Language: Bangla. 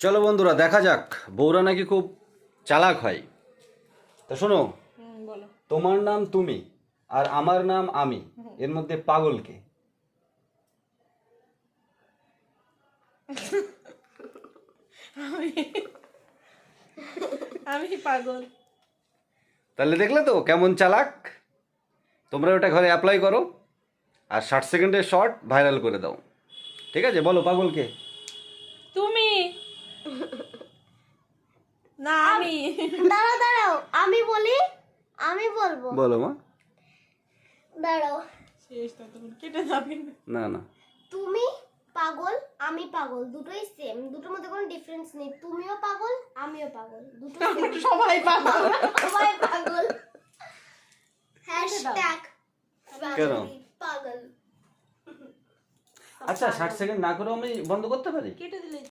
চলো বন্ধুরা দেখা যাক বউরা নাকি খুব চালাক হয়। তো শোনো, বলো। তোমার নাম তুমি আর আমার নাম আমি, এর মধ্যে পাগল কে? আমি আমি পাগল। তাহলে দেখলে তো কেমন চালাক। তোমরা ওটা ঘরে অ্যাপ্লাই করো আর 60 সেকেন্ডের শর্ট ভাইরাল করে দাও। ঠিক আছে, বলো পাগল কে? তুমি না আমি। দাঁড়াও দাঁড়াও, আমি বলি, আমি বলবো। বলো মা। দাঁড়াও, শেষ ততক্ষণ কেটে যাবে। না না, তুমি পাগল, আমি পাগল, দুটোই সেম, দুটোর মধ্যে কোনো ডিফারেন্স নেই। তুমিও পাগল, আমিও পাগল, দুটো আমরা সবাই পাগল। সবাই পাগল। হ্যাশট্যাগ কেন? পাগল। আচ্ছা 60 সেকেন্ড না করেও আমি বন্ধ করতে পারি? কেটে দিলে